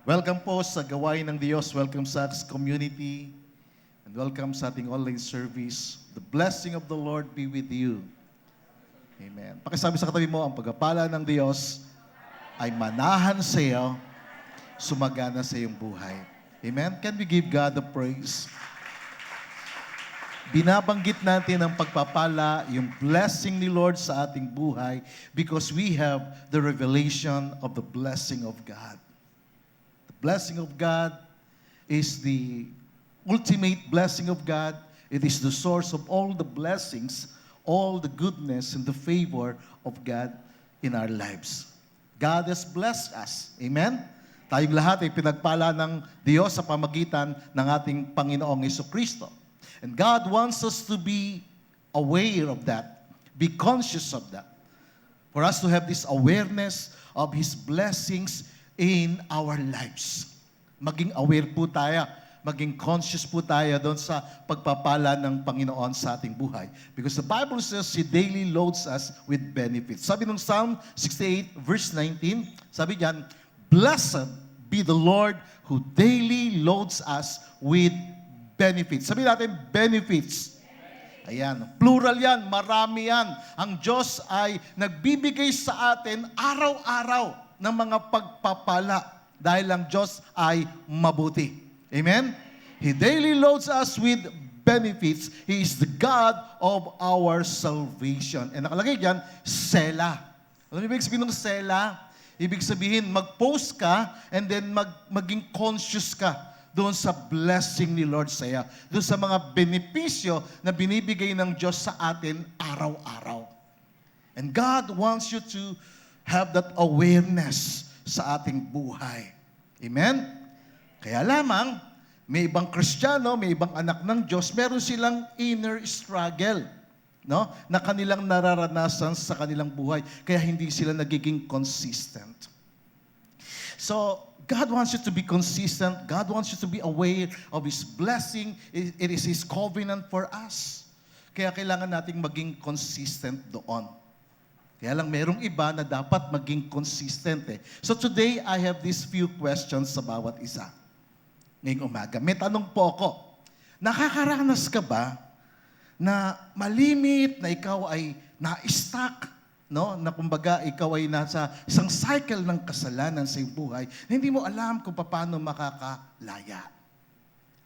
Welcome po sa Gawain ng Diyos. Welcome sa Acts Community. And welcome sa ating online service. The blessing of the Lord be with you. Amen. Pakisabi sa katabi mo, ang pagpapala ng Diyos ay manahan sa iyo, sumagana sa iyong buhay. Amen? Can we give God the praise? Binabanggit natin ang pagpapala, yung blessing ni Lord sa ating buhay because we have the revelation of the blessing of God. Blessing of God is the ultimate blessing of God. It is the source of all the blessings, all the goodness and the favor of God in our lives. God has blessed us. Amen? Tayong lahat ay pinagpala ng Diyos sa pamagitan ng ating Panginoong Jesucristo. And God wants us to be aware of that, be conscious of that, for us to have this awareness of His blessings in our lives. Maging aware po tayo, maging conscious po tayo doon sa pagpapala ng Panginoon sa ating buhay. Because the Bible says, He daily loads us with benefits. Sabi ng Psalm 68 verse 19, sabi diyan, "Blessed be the Lord who daily loads us with benefits." Sabi natin, benefits. Ayan, plural yan, marami yan. Ang Diyos ay nagbibigay sa atin araw-araw ng mga pagpapala dahil ang Diyos ay mabuti. Amen? He daily loads us with benefits. He is the God of our salvation. And nakalagay dyan, Sela. Ano ibig sabihin ng Sela? Ibig sabihin, mag-post ka and then maging conscious ka doon sa blessing ni Lord sa iyo. Doon sa mga benepisyo na binibigay ng Diyos sa atin araw-araw. And God wants you to have that awareness sa ating buhay. Amen? Kaya lamang, may ibang Kristiyano, may ibang anak ng Diyos, meron silang inner struggle, no? Na kanilang nararanasan sa kanilang buhay. Kaya hindi sila nagiging consistent. So, God wants you to be consistent. God wants you to be aware of His blessing. It is His covenant for us. Kaya kailangan nating maging consistent doon. Kaya lang merong iba na dapat maging consistent eh. So today, I have these few questions sa bawat isa. Ngayong umaga. May tanong po ako. Nakakaranas ka ba na malimit na ikaw ay na-stuck, no? Na kumbaga ikaw ay nasa isang cycle ng kasalanan sa iyong buhay na hindi mo alam kung paano makakalaya.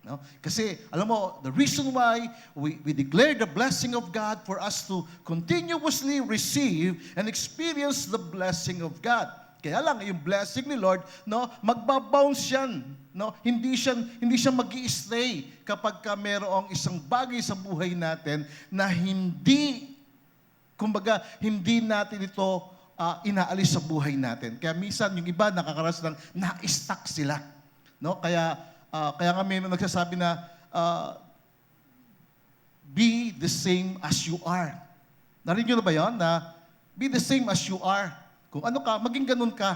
No? Kasi, alam mo, the reason why we declare the blessing of God for us to continuously receive and experience the blessing of God. Kaya lang, yung blessing ni Lord, no, magbabounce yan. No? Hindi siya mag-i-stay kapag ka mayroong isang bagay sa buhay natin na kumbaga, hindi natin ito inaalis sa buhay natin. Kaya minsan, yung iba nakakaranas ng na-stuck sila. No? Kaya nga may nagsasabi na, be the same as you are. Narinig nyo na ba yun? Na be the same as you are. Kung ano ka, maging ganun ka.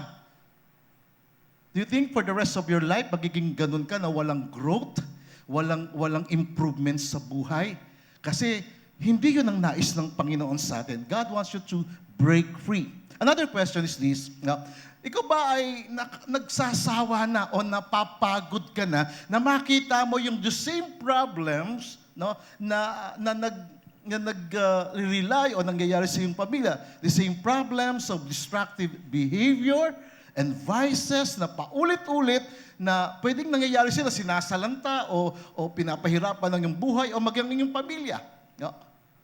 Do you think for the rest of your life, magiging ganun ka na walang growth, walang improvement sa buhay? Kasi hindi yun ang nais ng Panginoon sa atin. God wants you to break free. Another question is this. Ikaw ba ay nagsasawa na o napapagod ka na makita mo yung the same problems, no, na nag-rely o nangyayari sa iyong pamilya? The same problems of destructive behavior and vices na paulit-ulit na pwedeng nangyayari sila, sinasalanta o pinapahirapan ng iyong buhay o maging inyong pamilya. No?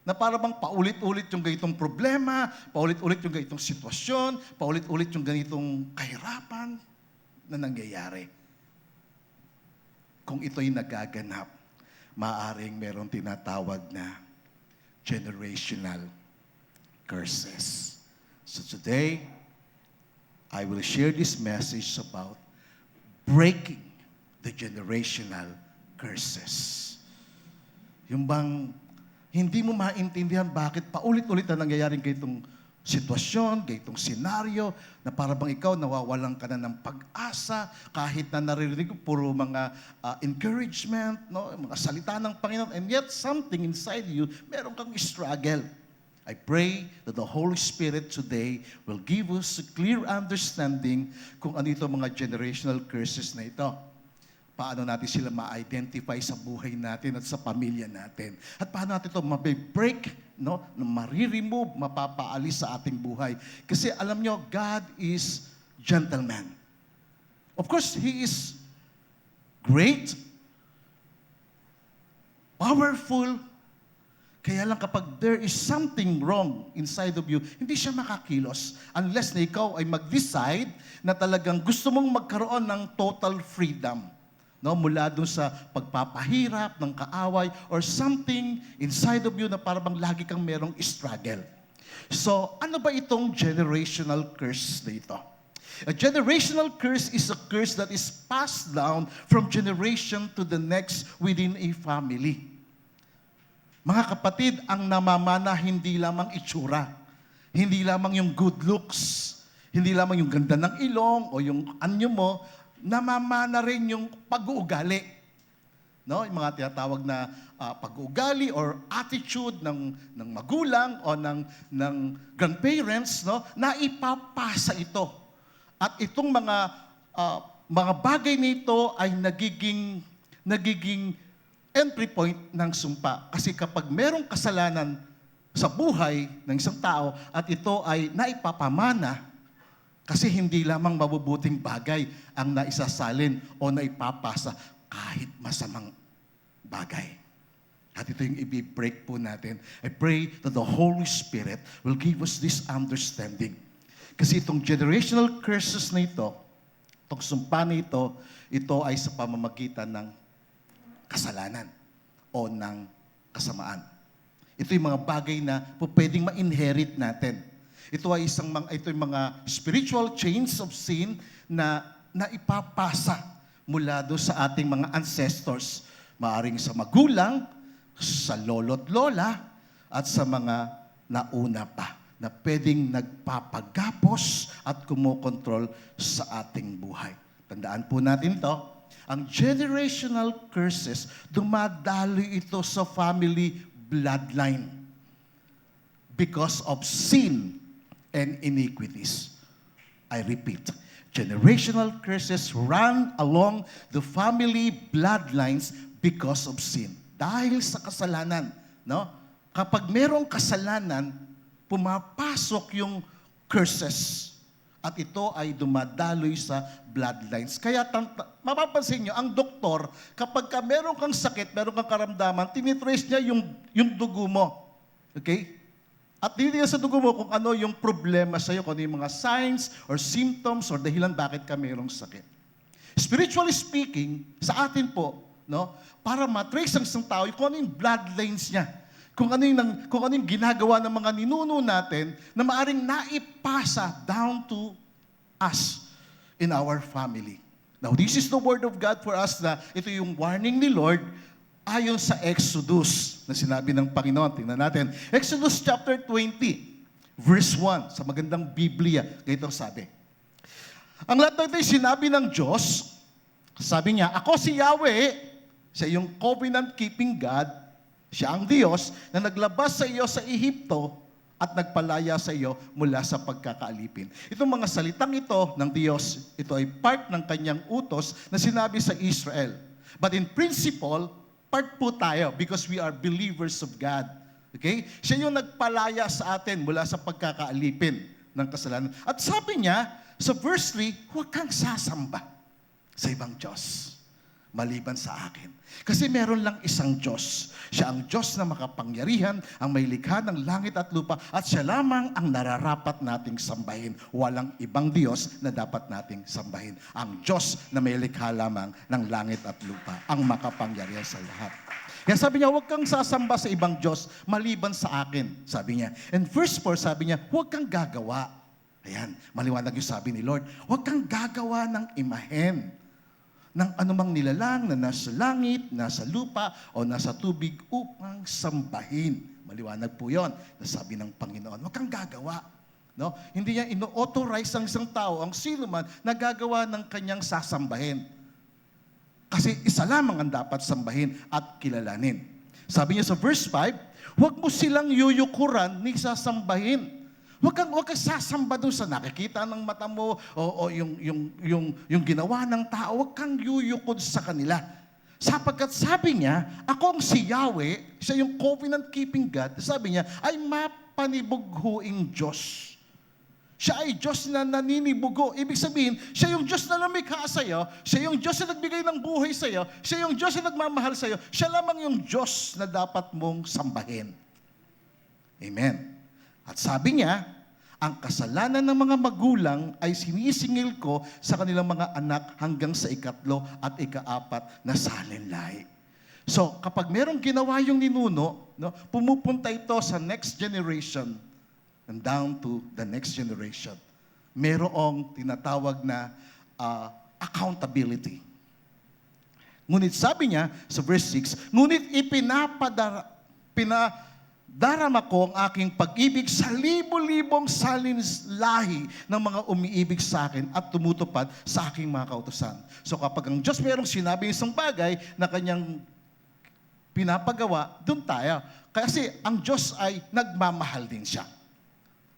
Na para bang paulit-ulit yung ganitong problema, paulit-ulit yung ganitong sitwasyon, paulit-ulit yung ganitong kahirapan na nangyayari. Kung ito'y nagaganap, maaaring merong tinatawag na generational curses. So today, I will share this message about breaking the generational curses. Yung bang hindi mo maintindihan bakit paulit-ulit na nangyayaring ganitong sitwasyon, ganitong senaryo, na para bang ikaw nawawalan ka na ng pag-asa, kahit na naririnig ko puro mga encouragement, no? Mga salita ng Panginoon, and yet something inside you, meron kang struggle. I pray that the Holy Spirit today will give us a clear understanding kung ano itong mga generational curses na ito. Paano natin sila ma-identify sa buhay natin at sa pamilya natin. At paano natin ito ma-break, no? Ma-remove, mapapaalis sa ating buhay. Kasi alam nyo, God is gentleman. Of course, He is great, powerful. Kaya lang kapag there is something wrong inside of you, hindi siya makakilos unless na ikaw ay mag-decide na talagang gusto mong magkaroon ng total freedom. No, mula doon sa pagpapahirap ng kaaway or something inside of you na parang lagi kang merong struggle. So, ano ba itong generational curse na ito? A generational curse is a curse that is passed down from generation to the next within a family. Mga kapatid, ang namamana hindi lamang itsura, hindi lamang yung good looks, hindi lamang yung ganda ng ilong o yung anyo mo, namamana rin yung pag-uugali. No? Yung mga tinatawag na pag-uugali or attitude ng magulang o ng grandparents, no? Na ipapasa ito. At itong mga bagay nito ay nagiging entry point ng sumpa. Kasi kapag merong kasalanan sa buhay ng isang tao at ito ay naipapamana, kasi hindi lamang mabubuting bagay ang naisasalin o naipapasa, kahit masamang bagay. At ito yung i-break po natin. I pray that the Holy Spirit will give us this understanding. Kasi itong generational curses na ito, itong sumpa na ito ay sa pamamagitan ng kasalanan o ng kasamaan. Ito yung mga bagay na pwedeng ma-inherit natin. Ito ay yung mga spiritual chains of sin na ipapasa mula doon sa ating mga ancestors. Maaring sa magulang, sa lolo't lola, at sa mga nauna pa na pwedeng nagpapagapos at kumokontrol sa ating buhay. Tandaan po natin to. Ang generational curses, dumadaloy ito sa family bloodline because of sin and iniquities. I repeat, generational curses run along the family bloodlines because of sin. Dahil sa kasalanan, no? Kapag merong kasalanan, pumapasok yung curses. At ito ay dumadaloy sa bloodlines. Kaya mapapansin nyo, ang doktor, kapag meron kang sakit, meron kang karamdaman, tinitrace niya yung dugo mo. Okay? At tinitrace sa dugo mo kung ano yung problema sa'yo, kung ano yung mga signs or symptoms or dahilan bakit ka merong sakit. Spiritually speaking, sa atin po, no, para matrace ang isang tao, kung ano yung bloodlines niya, kung ano yung ginagawa ng mga ninuno natin na maaring naipasa down to us in our family. Now, this is the word of God for us na ito yung warning ni Lord ayon sa Exodus na sinabi ng Panginoon. Tingnan natin. Exodus chapter 20, verse 1. Sa magandang Biblia, ganito sabi. Ang lahat ng ito sinabi ng Diyos, sabi niya, ako si Yahweh, siya yung covenant-keeping God, siya ang Diyos na naglabas sa iyo sa Ehipto at nagpalaya sa iyo mula sa pagkakaalipin. Itong mga salitang ito ng Diyos, ito ay part ng kanyang utos na sinabi sa Israel. But in principle, part po tayo because we are believers of God. Okay? Siya yung nagpalaya sa atin mula sa pagkakaalipin ng kasalanan. At sabi niya, sa verse 3, huwag kang sasamba sa ibang Diyos maliban sa akin. Kasi meron lang isang Diyos. Siya ang Diyos na makapangyarihan, ang may likha ng langit at lupa, at siya lamang ang nararapat nating sambahin. Walang ibang Diyos na dapat nating sambahin. Ang Diyos na may likha lamang ng langit at lupa, ang makapangyarihan sa lahat. Kaya sabi niya, huwag kang sasamba sa ibang Diyos maliban sa akin, sabi niya. And verse 4, sabi niya, huwag kang gagawa. Ayan, maliwanag yung sabi ni Lord, huwag kang gagawa ng imahen ng anumang nilalang na nasa langit, nasa lupa, o nasa tubig upang sambahin. Maliwanag po yun, nasabi ng Panginoon. Huwag kang gagawa. No? Hindi niya ino-authorize ang isang tao, ang sino man, na gagawa ng kanyang sasambahin. Kasi isa lamang ang dapat sambahin at kilalanin. Sabi niya sa verse 5, huwag mo silang yuyukuran ni sasambahin. Huwag kang sasamba doon sa nakikita ng mata mo o yung ginawa ng tao. Huwag kang yuyukod sa kanila. Sapagkat sabi niya, ako ang si Yahweh, siya yung covenant-keeping God, sabi niya, ay mapanibughuing Diyos. Siya ay Diyos na naninibugo. Ibig sabihin, siya yung Diyos na lumikha sa'yo, siya yung Diyos na nagbigay ng buhay sa'yo, siya yung Diyos na nagmamahal sa'yo, siya lamang yung Diyos na dapat mong sambahin. Amen. At sabi niya, ang kasalanan ng mga magulang ay sinisingil ko sa kanilang mga anak hanggang sa 3 at 4 na salinlahi. So, kapag merong ginawa yung ninuno, no, pumupunta ito sa next generation and down to the next generation. Merong tinatawag na accountability. Ngunit sabi niya sa verse 6, ngunit darama ko ang aking pag-ibig sa libo-libong salinlahi ng mga umiibig sa akin at tumutupad sa aking mga kautusan. So kapag ang Diyos mayroong sinabi isang bagay na kanyang pinapagawa, doon tayo. Kasi ang Diyos ay nagmamahal din siya.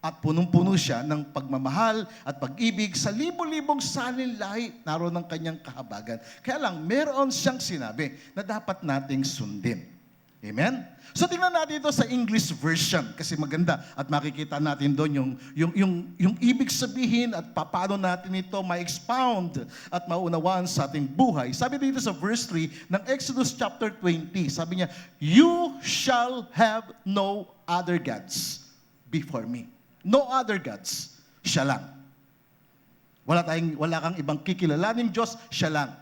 At punong-puno siya ng pagmamahal at pag-ibig sa libo-libong salinlahi, naroon ng kanyang kahabagan. Kaya lang, meron siyang sinabi na dapat nating sundin. Amen? So tingnan natin ito sa English version kasi maganda at makikita natin doon yung ibig sabihin at paano natin ito ma-expound at maunawaan sa ating buhay. Sabi dito sa verse 3 ng Exodus chapter 20, sabi niya, you shall have no other gods before me. No other gods. Siya lang. Wala kang ibang kikilalaning Diyos, siya lang.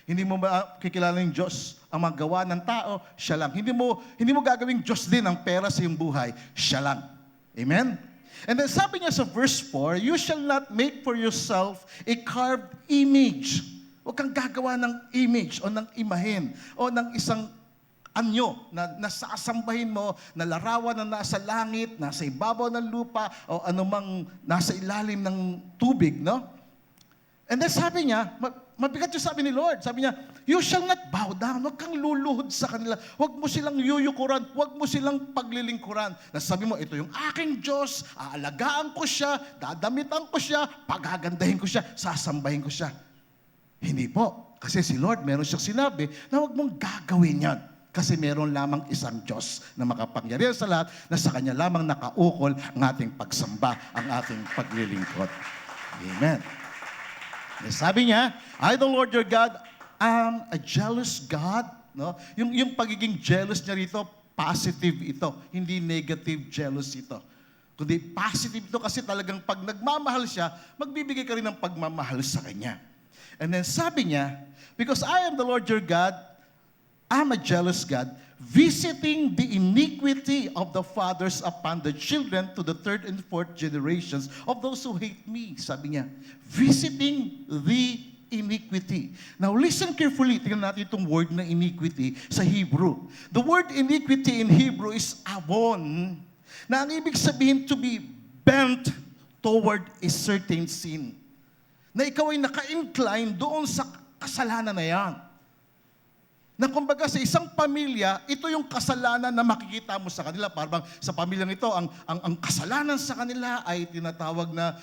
Hindi mo kikilalaning Diyos ang magawa ng tao, siya lang. Hindi mo gagawing Diyos din ang pera sa iyong buhay, siya lang. Amen? And then sabi niya sa verse 4, you shall not make for yourself a carved image. Huwag kang gagawa ng image o ng imahen o ng isang anyo na nasasambahin mo, na larawan na nasa langit, nasa ibabaw ng lupa, o anumang nasa ilalim ng tubig, no? And then sabi niya, mabigat yung sabi ni Lord. Sabi niya, you shall not bow down. Huwag kang luluhod sa kanila. Huwag mo silang yuyukuran. Huwag mo silang paglilingkuran. Nasabi mo, ito yung aking Diyos, aalagaan ko siya, dadamitan ko siya, pagagandahin ko siya, sasambahin ko siya. Hindi po. Kasi si Lord, meron siyang sinabi na huwag mong gagawin yan. Kasi meron lamang isang Diyos na makapangyarihan sa lahat, na sa Kanya lamang nakaukol ang ating pagsamba, ang ating paglilingkod. Amen. Sabi niya, I, the Lord your God, am a jealous God. No? Yung pagiging jealous niya rito, positive ito. Hindi negative jealous ito. Kundi positive ito kasi talagang pag nagmamahal siya, magbibigay ka rin ng pagmamahal sa Kanya. And then sabi niya, because I am the Lord your God, I'm a jealous God, visiting the iniquity of the fathers upon the children to the 3rd and 4th generations of those who hate me. Sabi niya, visiting the iniquity. Now listen carefully, tingnan natin itong word na iniquity sa Hebrew. The word iniquity in Hebrew is avon, na ang ibig sabihin to be bent toward a certain sin. Na ikaw ay naka-incline doon sa kasalanan na yan. Na kumbaga sa isang pamilya, ito yung kasalanan na makikita mo sa kanila. Parang sa pamilyang ito, ang kasalanan sa kanila ay tinatawag na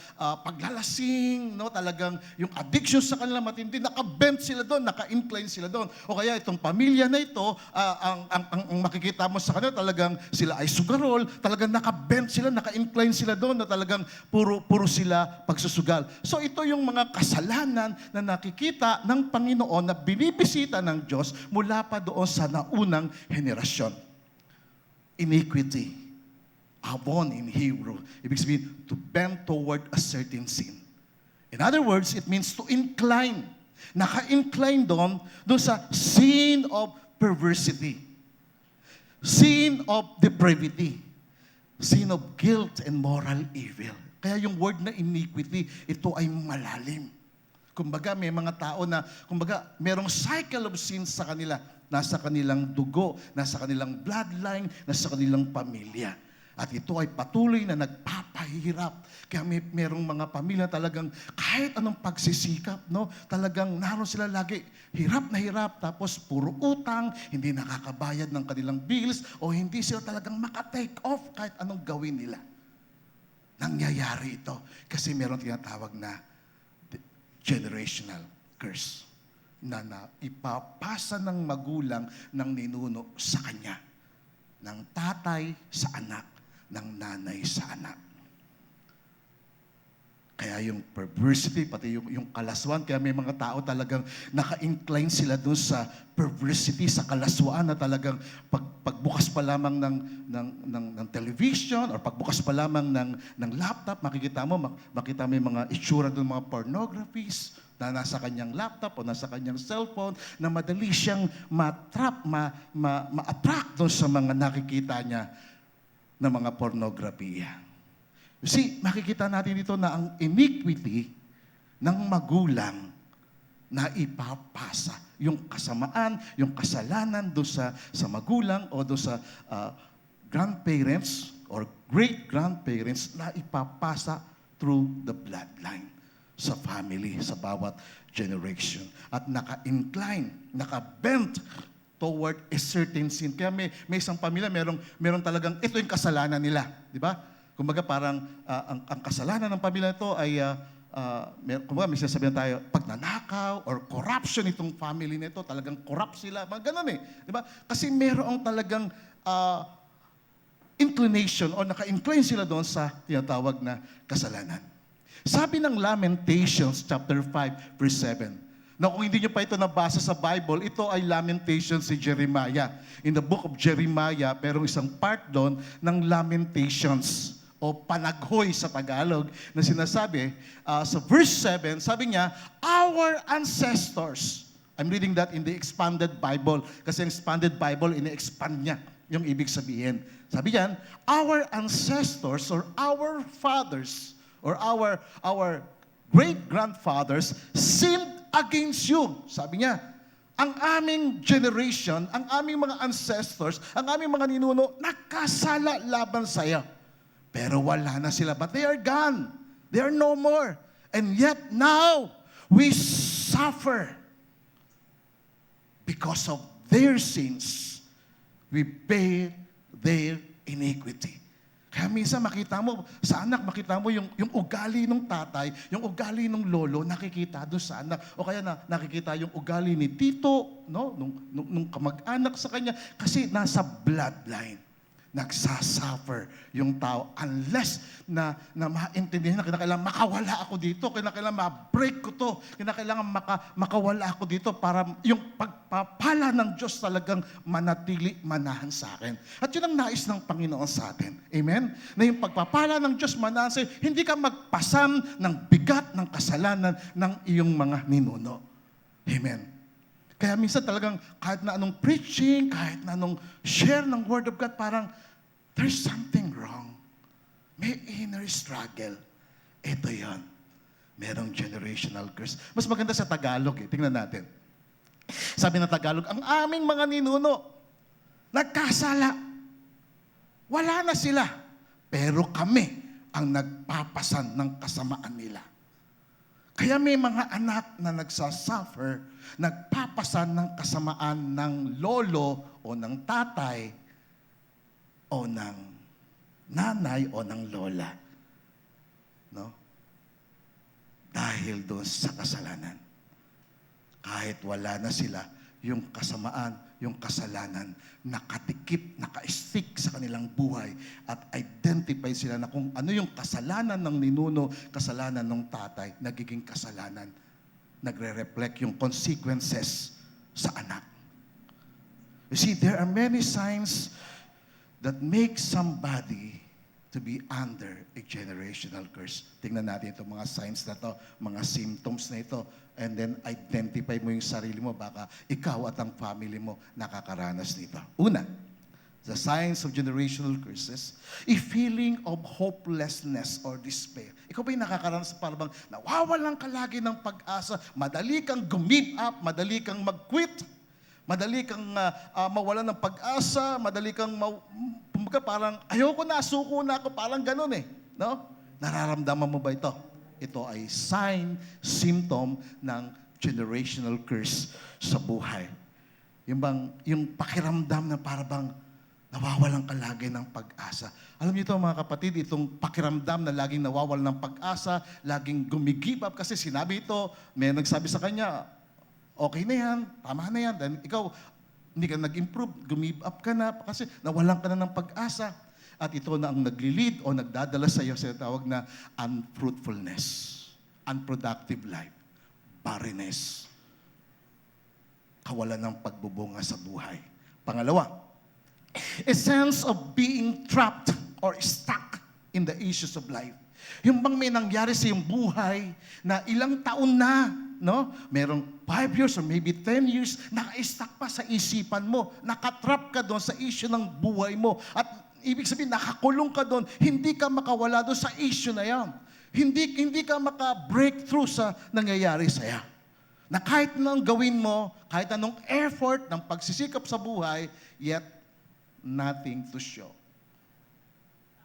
paglalasing, no? Talagang yung addiction sa kanila matindi, naka-bent sila doon, naka-incline sila doon. O kaya itong pamilya na ito, ang makikita mo sa kanila, talagang sila ay sugarol, talagang naka-bent sila, naka-incline sila doon, na talagang puro sila pagsusugal. So ito yung mga kasalanan na nakikita ng Panginoon na binibisita ng Diyos mula pa doon sa naunang henerasyon. Iniquity. Avon in Hebrew. Ibig sabihin, to bend toward a certain sin. In other words, it means to incline. Naka-incline doon sa sin of perversity. Sin of depravity. Sin of guilt and moral evil. Kaya yung word na iniquity, ito ay malalim. Kumbaga, may mga tao na, merong cycle of sins sa kanila. Nasa kanilang dugo, nasa kanilang bloodline, nasa kanilang pamilya. At ito ay patuloy na nagpapahirap. Kaya merong mga pamilya talagang kahit anong pagsisikap, no? Talagang naroon sila lagi, hirap na hirap, tapos puro utang, hindi nakakabayad ng kanilang bills, o hindi sila talagang makatake off kahit anong gawin nila. Nangyayari ito kasi meron tinatawag na generational curse na ipapasa ng magulang ng ninuno sa kanya, ng tatay sa anak, ng nanay sa anak. Kaya yung perversity, pati yung kalaswan, kaya may mga tao talagang naka-incline sila dun sa perversity, sa kalaswaan na talagang pagbukas pa lamang ng television or pagbukas pa lamang ng laptop, makita mo yung mga itsura dun, mga pornographies na nasa kanyang laptop o nasa kanyang cellphone, na madali siyang ma-trap, ma-attract dun sa mga nakikita niya na mga pornografiya. You see, makikita natin dito na ang iniquity ng magulang na ipapasa. Yung kasamaan, yung kasalanan doon sa magulang o doon sa grandparents or great-grandparents na ipapasa through the bloodline sa family, sa bawat generation. At naka-incline, naka-bent toward a certain sin. Kaya may isang pamilya, meron talagang, ito yung kasalanan nila. Di ba? Kumbaga parang ang kasalanan ng pamilya ito ay, kumbaga may sinasabihan tayo, pagnanakaw or corruption itong family nito, talagang corrupt sila, mga ganun eh. Di ba? Kasi merong talagang inclination o naka-incline sila doon sa tinatawag na kasalanan. Sabi ng Lamentations chapter 5 verse 7, na kung hindi nyo pa ito nabasa sa Bible, ito ay Lamentations si Jeremiah. In the book of Jeremiah, merong isang part doon ng Lamentations o panaghoy sa Tagalog na sinasabi, sa verse 7, sabi niya, our ancestors. I'm reading that in the Expanded Bible kasi ang Expanded Bible, ini-expand niya yung ibig sabihin. Sabi niyan, our ancestors or our fathers or our great-grandfathers sinned against you. Sabi niya, ang aming generation, ang aming mga ancestors, ang aming mga ninuno, nakasala laban sa iyo. Pero wala na sila. But they are gone. They are no more. And yet now, we suffer because of their sins. We pay their iniquity. Kaya minsan makita mo, sa anak, makita mo yung ugali ng tatay, yung ugali ng lolo, nakikita doon sa anak. O kaya nakikita yung ugali ni tito, no? nung kamag-anak sa kanya. Kasi nasa bloodline. Nagsasuffer yung tao unless na maintindihan na kinakailangan makawala ako dito, kinakailangan ma-break ko to, kinakailangan makawala ako dito para yung pagpapala ng Diyos talagang manatili, manahan sa akin. At yun ang nais ng Panginoon sa atin. Amen? Na yung pagpapala ng Diyos manahan sa iyo, hindi ka magpasam ng bigat ng kasalanan ng iyong mga ninuno. Amen? Kaya minsan talagang kahit na anong preaching, kahit na anong share ng Word of God, parang there's something wrong. May inner struggle. Ito yon. Merong generational curse. Mas maganda sa Tagalog eh. Tingnan natin. Sabi ng Tagalog, ang aming mga ninuno, nagkasala. Wala na sila. Pero kami ang nagpapasan ng kasamaan nila. Kaya may mga anak na nagsasuffer, nagpapasan ng kasamaan ng lolo o ng tatay o ng nanay o ng lola. No? Dahil doon sa kasalanan. Kahit wala na sila, yung kasamaan, yung kasalanan, nakatikip, naka-stick sa kanilang buhay at identify sila na kung ano yung kasalanan ng ninuno, kasalanan ng tatay, nagiging kasalanan. Nagre-reflect yung consequences sa anak. You see, there are many signs that make somebody to be under a generational curse. Tingnan natin itong mga signs na to, mga symptoms na ito, and then identify mo yung sarili mo, baka ikaw at ang family mo nakakaranas nito. Una, the signs of generational curses, a feeling of hopelessness or despair. Ikaw ba yung nakakaranas para bang nawawalan ka lagi ng pag-asa, madali kang give up, madali kang mag-quit, Madali kang mawalan ng pag-asa, madali kang kumbaga parang ayoko na, suko na ako, parang ganun eh. No? Nararamdaman mo ba ito? Ito ay sign, symptom ng generational curse sa buhay. Yung pakiramdam na parang nawawalan ka lagi ng pag-asa. Alam niyo ito mga kapatid, itong pakiramdam na laging nawawalan ng pag-asa, laging gumigib up kasi sinabi ito, may nagsabi sa kanya, okay na yan, tama na yan. Then ikaw, hindi ka nag-improve, gumib up ka na kasi nawalan ka na ng pag-asa. At ito na ang nagli-lead o nagdadala sa iyo sa tawag na unfruitfulness, unproductive life, barrenness, kawalan ng pagbubunga sa buhay. Pangalawa, a sense of being trapped or stuck in the issues of life. Yung bang may nangyari sa iyong buhay na ilang taon na, no? Merong 5 years or maybe 10 years, naka-stuck pa sa isipan mo, nakatrap ka doon sa issue ng buhay mo. At ibig sabihin, nakakulong ka doon, hindi ka makawala doon sa issue na yan. Hindi ka maka-breakthrough sa nangyayari sa iyo. Na kahit anong gawin mo, kahit anong effort ng pagsisikap sa buhay, yet nothing to show.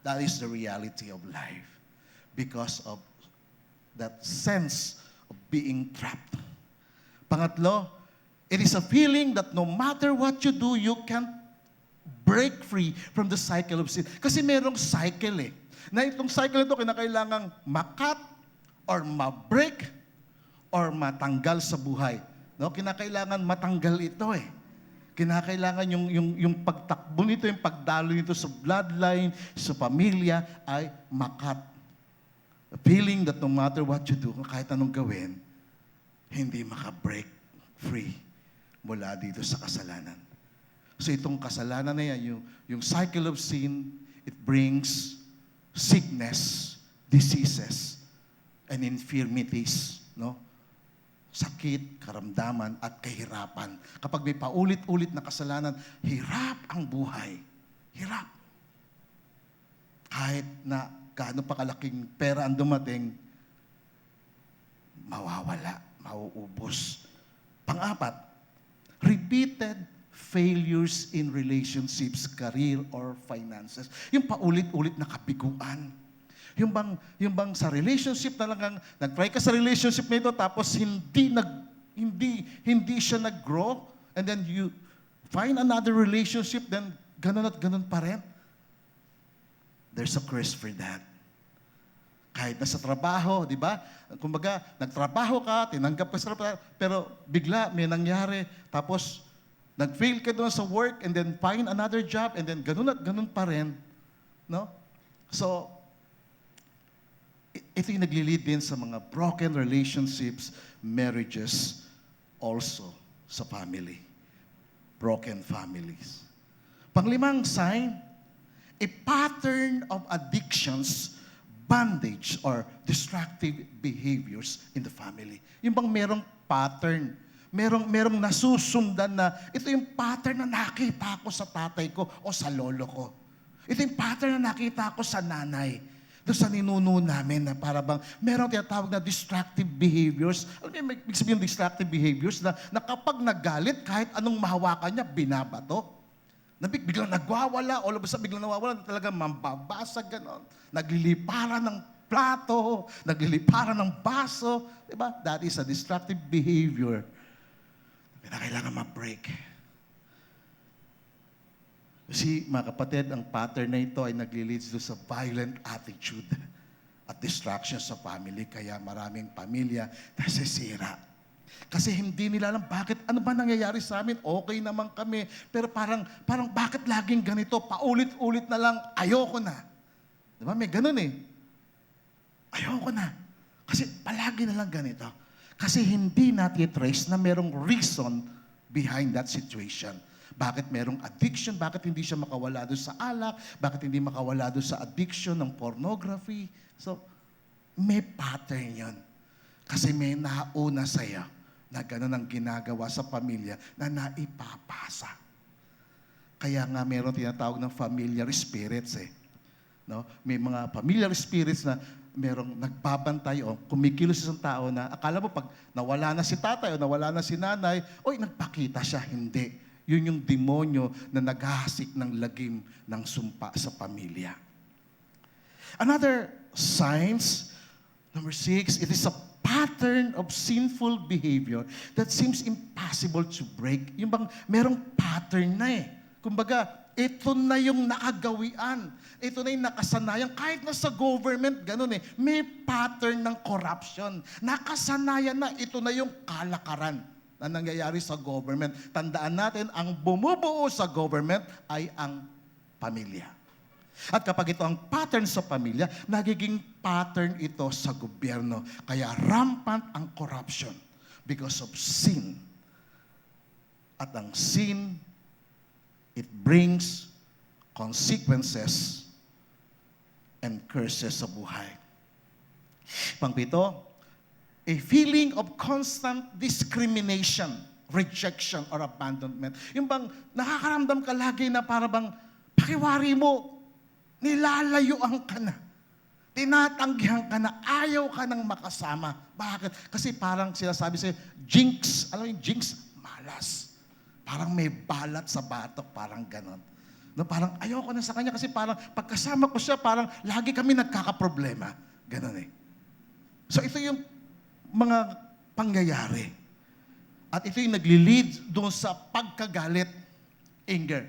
That is the reality of life because of that sense of being trapped. Pangatlo, it is a feeling that no matter what you do, you can't break free from the cycle of sin. Kasi merong cycle eh. Na itong cycle ito, kinakailangang makat or ma-break or matanggal sa buhay. No? Kinakailangan matanggal ito eh. Kinakailangan yung pagtakbo nito, yung pagdalo nito sa bloodline, sa pamilya, ay makat. A feeling that no matter what you do, kahit anong gawin, hindi maka-break free mula dito sa kasalanan. So itong kasalanan na yan, yung cycle of sin, it brings sickness, diseases, and infirmities, no? Sakit, karamdaman, at kahirapan. Kapag may paulit-ulit na kasalanan, hirap ang buhay. Hirap. Kahit na gaano pa kalaking pera ang dumating, mawawala, mauubos. Pang-apat, repeated failures in relationships, career, or finances. Yung paulit-ulit na kabiguan. Yung bang sa relationship talagang nag-try ka sa relationship nito tapos hindi siya nag-grow and then you find another relationship then ganun at ganun pa rin. There's a curse for that. Kahit na sa trabaho, di ba? Kumbaga, nagtrabaho ka, tinanggap ka sa trabaho, pero bigla may nangyari tapos nag-fail ka doon sa work and then find another job and then ganun at ganun pa rin. No? So, ito yung nagli-lead din sa mga broken relationships, marriages, also sa family. Broken families. Panglimang sign, a pattern of addictions, bondage, or destructive behaviors in the family. Yung bang merong pattern, merong nasusundan na, ito yung pattern na nakita ko sa tatay ko o sa lolo ko. Ito yung pattern na nakita ko sa nanay. Doon sa ninuno namin na para bang merong tinatawag na destructive behaviors. Ano yung sabihin destructive behaviors na kapag nagalit, kahit anong mahawakan niya, binabato. Biglang nagwawala, all of a sudden biglang nawawala, talagang mambabasag, gano'n. Nagliliparan ng plato, nagliliparan ng baso. Diba? That is a destructive behavior na kailangan ma-break. Kasi mga kapatid, ang pattern na ito ay nagli-leads doon sa violent attitude at distraction sa family. Kaya maraming pamilya nasisira. Kasi hindi nila alam bakit, ano ba nangyayari sa amin? Okay naman kami. Pero parang bakit laging ganito? Paulit-ulit na lang, ayoko na. Diba? May ganun eh. Ayoko na. Kasi palagi na lang ganito. Kasi hindi natin trace na merong reason behind that situation. Bakit merong addiction? Bakit hindi siya makawala doon sa alak? Bakit hindi makawala doon sa addiction ng pornography? So, may pattern yun. Kasi may nauna sa'yo na gano'n ang ginagawa sa pamilya na naipapasa. Kaya nga meron tinatawag ng familiar spirits eh. No? May mga familiar spirits na merong nagbabantay o kumikilos isang tao na akala mo pag nawala na si tatay o nawala na si nanay, oy, nagpakita siya. Hindi. Yun yung demonyo na naghahasik ng lagim ng sumpa sa pamilya. Another signs, number 6, it is a pattern of sinful behavior that seems impossible to break. Yung bang merong pattern na eh. Kumbaga, ito na yung nakagawian. Ito na yung nakasanayan. Kahit na sa government, ganun eh. May pattern ng corruption. Nakasanayan na, ito na yung kalakaran na nangyayari sa government. Tandaan natin, ang bumubuo sa government ay ang pamilya. At kapag ito ang pattern sa pamilya, nagiging pattern ito sa gobyerno. Kaya rampant ang corruption because of sin. At ang sin, it brings consequences and curses sa buhay. Pangpito, a feeling of constant discrimination, rejection, or abandonment. Yung bang nakakaramdam ka lagi na para bang pakiwari mo, nilalayuan ka na. Tinatanggihan ka na. Ayaw ka nang makasama. Bakit? Kasi parang sinasabi sa'yo, jinx. Alam mo yung jinx? Malas. Parang may balat sa batok. Parang ganon. No, parang ayaw ko na sa kanya kasi parang pagkasama ko siya, parang lagi kami nagkakaproblema. Ganon eh. So ito yung mga pangyayari. At ito yung nagli-lead doon sa pagkagalit, anger.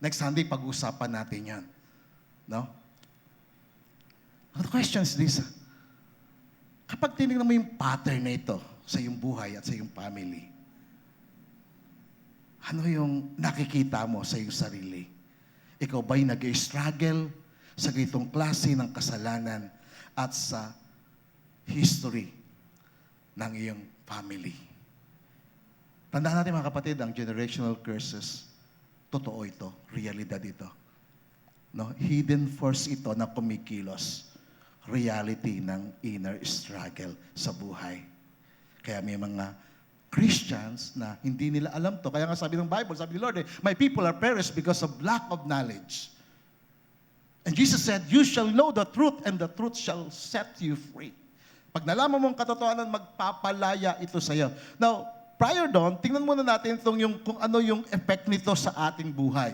Next Sunday, pag-usapan natin yan. No? The question is this. Kapag tinignan mo yung pattern na ito sa iyong buhay at sa iyong family, ano yung nakikita mo sa iyong sarili? Ikaw ba'y nag-struggle sa ganitong klase ng kasalanan at sa history ng iyong family? Tandaan natin mga kapatid, ang generational curses, totoo ito, realidad ito. No, hidden force ito na kumikilos. Reality ng inner struggle sa buhay. Kaya may mga Christians na hindi nila alam to. Kaya nga sabi ng Bible, sabi ni Lord, my people are perished because of lack of knowledge. And Jesus said, you shall know the truth and the truth shall set you free. Pag nalaman mo ang katotohanan, magpapalaya ito sa iyo. Now, prior doon, tingnan muna natin kung ano yung effect nito sa ating buhay.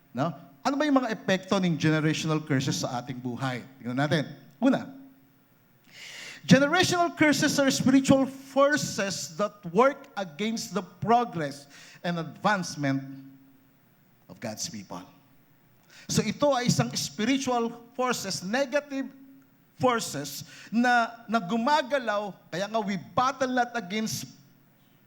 No? Ano ba yung mga epekto ng generational curses sa ating buhay? Tingnan natin. Una, generational curses are spiritual forces that work against the progress and advancement of God's people. So ito ay isang spiritual forces, negative forces na gumagalaw, kaya nga we battle not against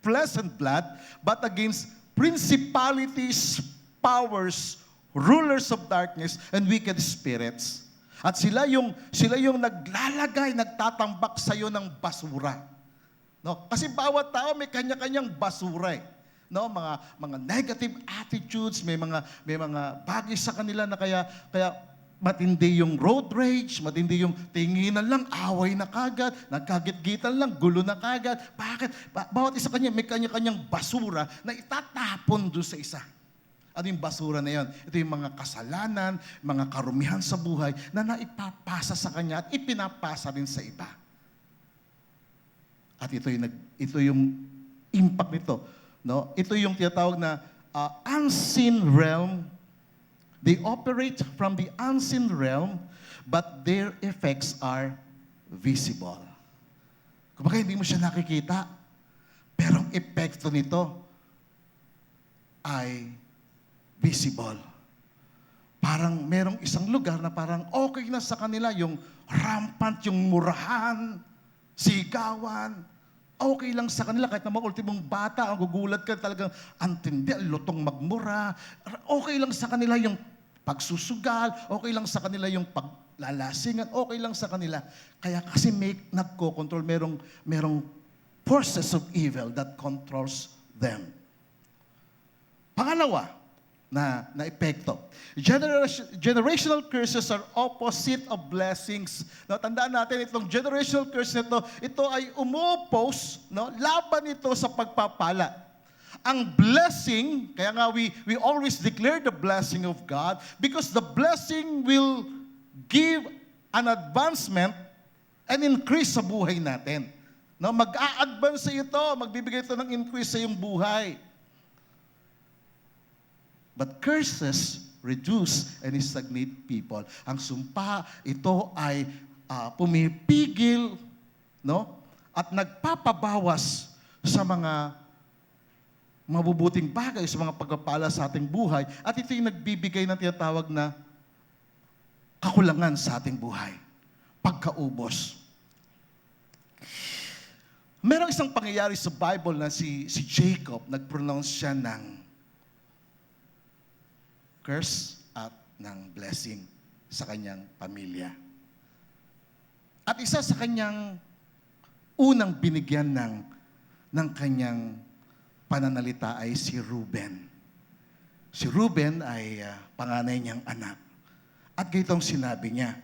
flesh and blood, but against principalities, powers, rulers of darkness, and wicked spirits. At sila yung naglalagay, nagtatambak sa iyo ng basura. No? Kasi bawat tao may kanya-kanyang basura. No? Mga negative attitudes, may mga bagay sa kanila na kaya matindi yung road rage, matindi yung tinginan lang, away na kagad, nagkagit-gitan lang, gulo na kagad. Bakit? Bawat isa kanya may kanya-kanyang basura na itatapon doon sa isa. Ano yung basura na yan? Ito yung mga kasalanan, mga karumihan sa buhay na naipapasa sa kanya at ipinapasa rin sa iba. At ito yung impact nito. No? Ito yung tinatawag na unseen realm. They operate from the unseen realm, but their effects are visible. Kumbaga hindi mo siya nakikita, pero ang epekto nito ay visible. Parang merong isang lugar na parang okay na sa kanila yung rampant, yung murahan, sigawan. Okay lang sa kanila kahit na mga ultimong bata, ang gugulat ka talagang antindi, lutong magmura. Okay lang sa kanila yung pagsusugal, okay lang sa kanila yung paglalasingan, okay lang sa kanila. Kaya kasi may nagko-control, merong forces of evil that controls them. Pangalawa, na epekto. Generational curses are opposite of blessings. No, tandaan natin itong generational curse nito, ito ay umopose, no, laban ito sa pagpapala. Ang blessing, kaya nga we always declare the blessing of God because the blessing will give an advancement and increase sa buhay natin. No, mag-a-advance sa ito, magbibigay ito ng increase sa iyong buhay. But curses reduce and stagnate people. Ang sumpa, ito ay pumipigil, no? At nagpapabawas sa mga mabubuting bagay, sa mga pagpapala sa ating buhay. At ito yung nagbibigay ng tinatawag na kakulangan sa ating buhay. Pagkaubos. Merong isang pangyayari sa Bible na si Jacob, nag-pronounce siya ng curse at ng blessing sa kanyang pamilya. At isa sa kanyang unang binigyan ng kanyang pananalita ay si Reuben. Si Reuben ay panganay niyang anak. At gaytong sinabi niya,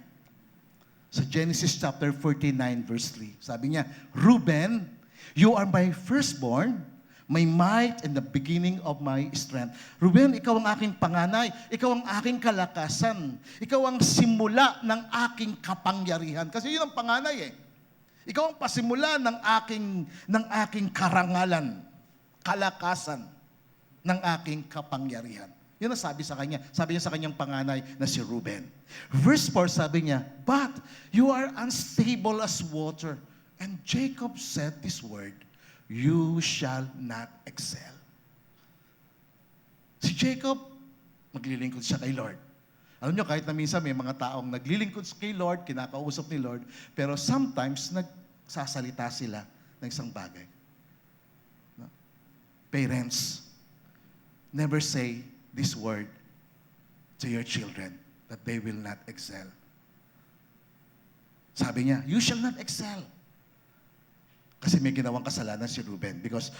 sa Genesis chapter 49 verse 3, sabi niya, Reuben, you are my firstborn, my might and the beginning of my strength. Reuben, ikaw ang aking panganay, ikaw ang aking kalakasan, ikaw ang simula ng aking kapangyarihan. Kasi yun ang panganay eh. Ikaw ang pasimula ng aking karangalan, kalakasan ng aking kapangyarihan. Yun ang sabi sa kanya. Sabi niya sa kanyang panganay na si Reuben. Verse 4 sabi niya, but you are unstable as water. And Jacob said this word, you shall not excel. Si Jacob, maglilingkod siya kay Lord. Alam niyo, kahit na minsan may mga taong naglilingkod kay Lord, kinakausap ni Lord, pero sometimes nagsasalita sila ng isang bagay. No? Parents, never say this word to your children that they will not excel. Sabi niya, you shall not excel. Kasi may ginawang kasalanan si Reuben because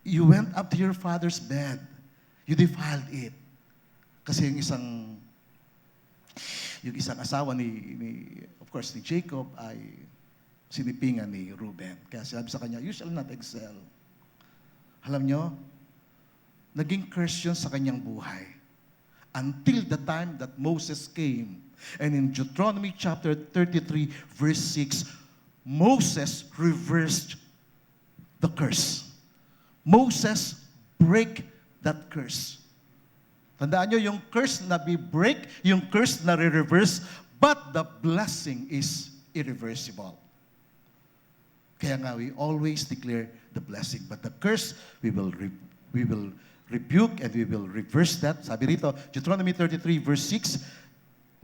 you went up to your father's bed. You defiled it. Kasi yung isang asawa of course, ni Jacob ay sinipingan ni Reuben. Kaya sabi sa kanya, you shall not excel. Alam nyo, naging curse yun sa kanyang buhay. Until the time that Moses came. And in Deuteronomy chapter 33, verse 6, Moses reversed the curse. Moses break that curse. Tandaan nyo, yung curse na be-break, yung curse na re-reverse, but the blessing is irreversible. Kaya nga, we always declare the blessing. But the curse, we will rebuke and we will reverse that. Sabi rito, Deuteronomy 33 verse 6,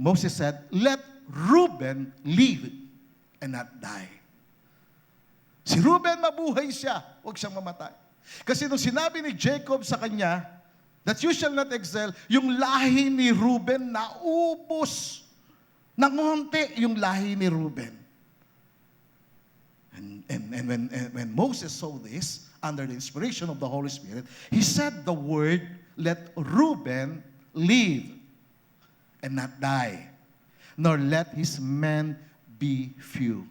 Moses said, let Reuben live and not die. Si Reuben, mabuhay siya, huwag siyang mamatay. Kasi nung sinabi ni Jacob sa kanya, that you shall not excel, yung lahi ni Reuben naubos. Nangonte yung lahi ni Reuben. And when Moses saw this, under the inspiration of the Holy Spirit, he said the word, let Reuben live and not die, nor let his men be few.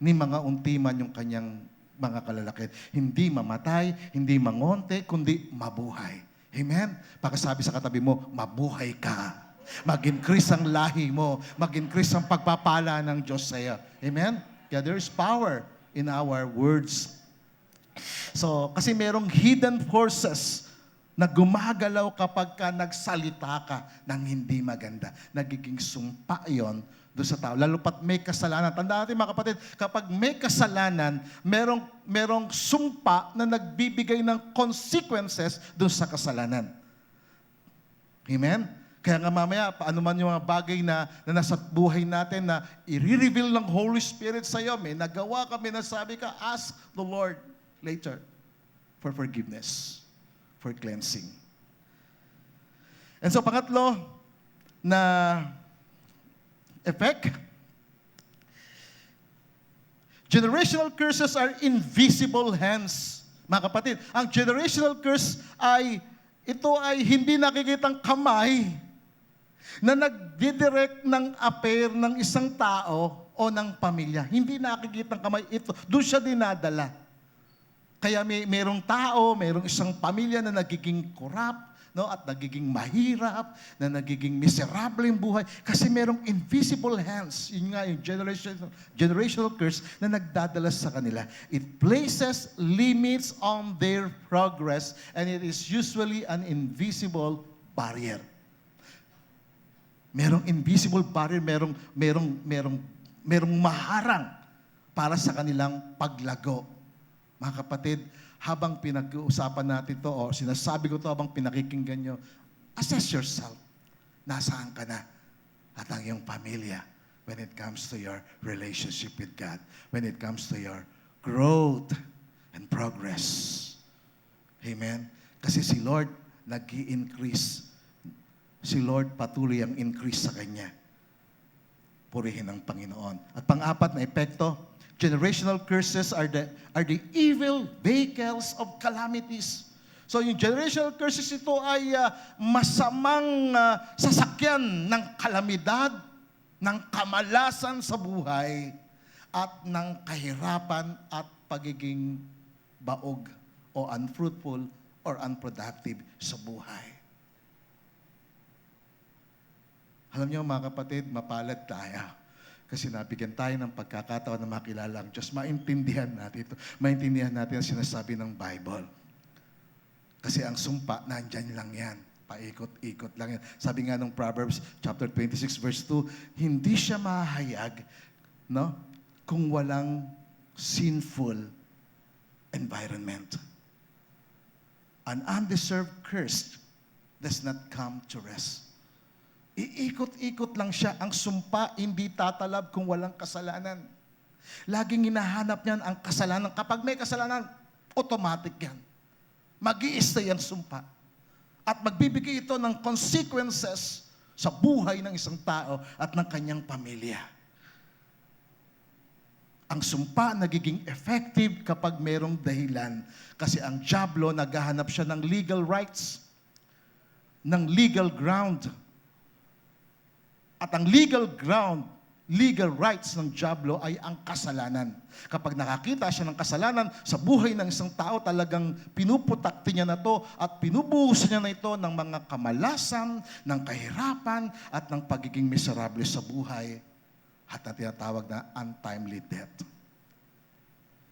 Ni mga unti man yung kanyang mga kalalakid. Hindi mamatay, hindi mangonte, kundi mabuhay. Amen? Pagkasabi sa katabi mo, mabuhay ka. Mag-increase ang lahi mo. Mag-increase ang pagpapala ng Diyos sa iyo. Amen? Kaya there is power in our words. So, kasi merong hidden forces na gumagalaw kapag ka nagsalita ka ng hindi maganda. Nagiging sumpa yon doon sa tao. Lalo pat may kasalanan. Tandaan natin mga kapatid, kapag may kasalanan, merong sumpa na nagbibigay ng consequences doon sa kasalanan. Amen? Kaya nga mamaya, paano man yung mga bagay na nasa buhay natin na i-reveal ng Holy Spirit sa iyo, may nagawa kami na sabi ka, ask the Lord later for forgiveness, for cleansing. And so pangatlo na effect, generational curses are invisible hands. Mga kapatid, ang generational curse ito ay hindi nakikitang kamay na nagdidirect ng affair ng isang tao o ng pamilya. Hindi nakikitang kamay ito. Doon siya dinadala. Kaya merong tao, merong isang pamilya na nagiging corrupt, no, at nagiging mahirap, na nagiging miserable yung buhay kasi merong invisible hands. Yun nga yung generational curse na nagdadala sa kanila. It places limits on their progress and it is usually an invisible barrier. Merong invisible barrier, merong maharang para sa kanilang paglago. Mga kapatid, habang pinag-uusapan natin to o sinasabi ko to habang pinakikinggan nyo, assess yourself. Nasaan ka na? At ang iyong pamilya when it comes to your relationship with God, when it comes to your growth and progress. Amen? Kasi si Lord nag-i-increase. Si Lord patuloy ang increase sa Kanya. Purihin ang Panginoon. At pang-apat na epekto, generational curses are the evil vehicles of calamities. So yung generational curses ito ay masamang sasakyan ng kalamidad, ng kamalasan sa buhay, at ng kahirapan at pagiging baog o unfruitful or unproductive sa buhay. Alam niyo mga kapatid, mapalad tayo. Kasi nabigyan tayo ng pagkakataon na makilala ang Diyos. Maintindihan natin ito. Maintindihan natin ang sinasabi ng Bible. Kasi ang sumpa, nandyan lang yan. Paikot-ikot lang yan. Sabi nga ng Proverbs chapter 26 verse 2, hindi siya mahayag, no, kung walang sinful environment. An undeserved curse does not come to rest. Iikot-ikot lang siya. Ang sumpa hindi tatalab kung walang kasalanan. Laging hinahanap niyan ang kasalanan. Kapag may kasalanan, automatic yan. Mag-i-stay ang sumpa. At magbibigay ito ng consequences sa buhay ng isang tao at ng kanyang pamilya. Ang sumpa nagiging effective kapag merong dahilan. Kasi ang dyablo, naghahanap siya ng legal rights, ng legal ground. At ang legal ground, legal rights ng dyablo ay ang kasalanan. Kapag nakakita siya ng kasalanan sa buhay ng isang tao, talagang pinuputakti niya na to at pinubuhos niya na ito ng mga kamalasan, ng kahirapan, at ng pagiging miserable sa buhay at ang tinatawag na untimely death.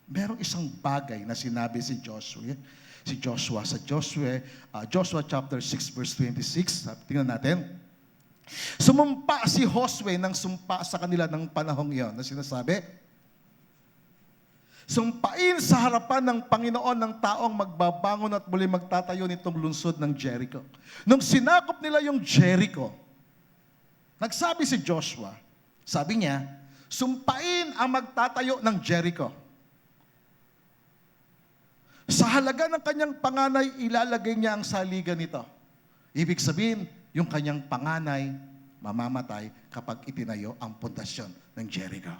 Merong isang bagay na sinabi si Joshua sa Joshua chapter 6 verse 26. Tingnan natin. Sumumpa si Josue ng sumpa sa kanila ng panahong iyon na sinasabi, sumpain sa harapan ng Panginoon ng taong magbabangon at muli magtatayo nitong lungsod ng Jericho. Nung sinakop nila yung Jericho, nagsabi si Joshua, sabi niya, sumpain ang magtatayo ng Jericho. Sa halaga ng kanyang panganay, ilalagay niya ang saligan nito. Ibig sabihin, yung kanyang panganay mamamatay kapag itinayo ang pundasyon ng Jericho.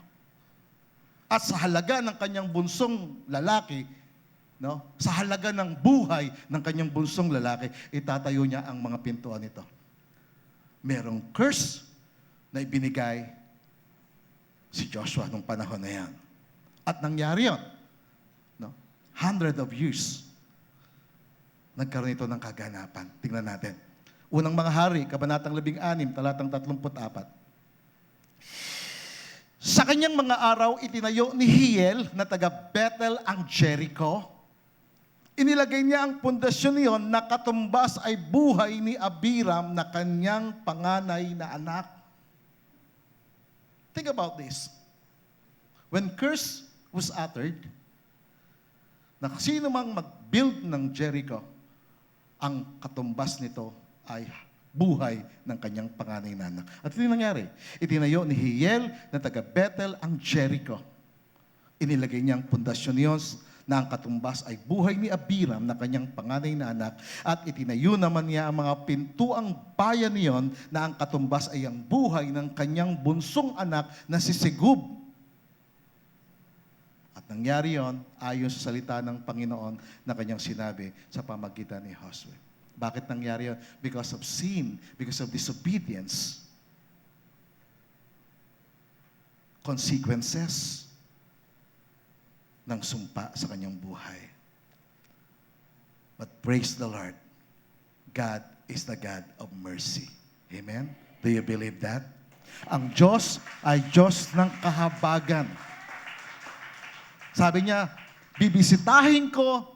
At sa halaga ng kanyang bunsong lalaki, no, sa halaga ng buhay ng kanyang bunsong lalaki, itatayo niya ang mga pintuan nito. Merong curse na ibinigay si Joshua nung panahon na yan. At nangyari yun. No? 100 of years. Nagkaroon ito ng kaganapan. Tingnan natin. Unang mga hari, kabanatang 16, talatang 34. Sa kanyang mga araw, itinayo ni Hiel na taga Bethel ang Jericho. Inilagay niya ang pundasyon niyon na katumbas ay buhay ni Abiram na kanyang panganay na anak. Think about this. When curse was uttered, na sino mang mag-build ng Jericho, ang katumbas nito ay buhay ng kanyang panganay na anak. At ito yung nangyari. Itinayo ni Hiel na taga Bethel ang Jericho. Inilagay niya ang pundasyon niyon na ang katumbas ay buhay ni Abiram na kanyang panganay na anak. At itinayo naman niya ang mga pintuang bayan niyon na ang katumbas ay ang buhay ng kanyang bunsong anak na si Segub. At nangyari yon ayon sa salita ng Panginoon na kanyang sinabi sa pamagitan ni Josue. Bakit nangyari yun? Because of sin, because of disobedience. Consequences ng sumpa sa kanyang buhay. But praise the Lord, God is the God of mercy. Amen? Do you believe that? Ang Diyos ay Diyos ng kahabagan. Sabi niya, bibisitahin ko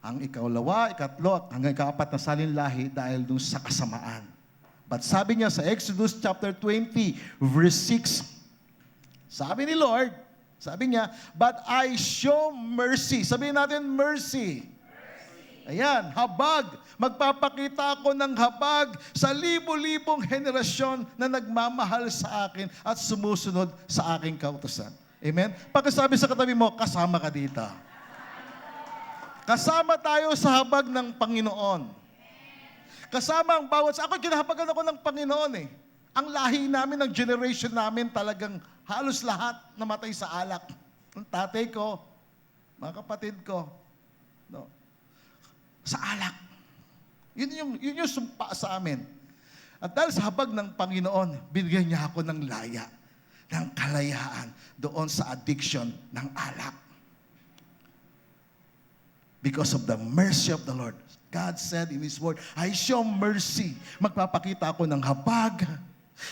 ang ikalawa, ikatlo, hanggang ikaapat na salinlahi dahil dun sa kasamaan. But sabi niya sa Exodus chapter 20, verse 6, sabi ni Lord, sabi niya, but I show mercy. Sabihin natin, mercy. Ayan, habag. Magpapakita ako ng habag sa libo-libong henerasyon na nagmamahal sa akin at sumusunod sa aking kautusan. Amen? Pagkasabi sa katabi mo, kasama ka dito. Kasama tayo sa habag ng Panginoon. Kasama ang bawat... Ako, kinahabagan ako ng Panginoon eh. Ang lahi namin, ang generation namin, talagang halos lahat namatay sa alak. Ang tatay ko, mga kapatid ko, no, sa alak. Yun yung sumpa sa amin. At dahil sa habag ng Panginoon, binigyan niya ako ng laya, ng kalayaan doon sa addiction ng alak. Because of the mercy of the Lord. God said in His Word, I show mercy. Magpapakita ako ng habag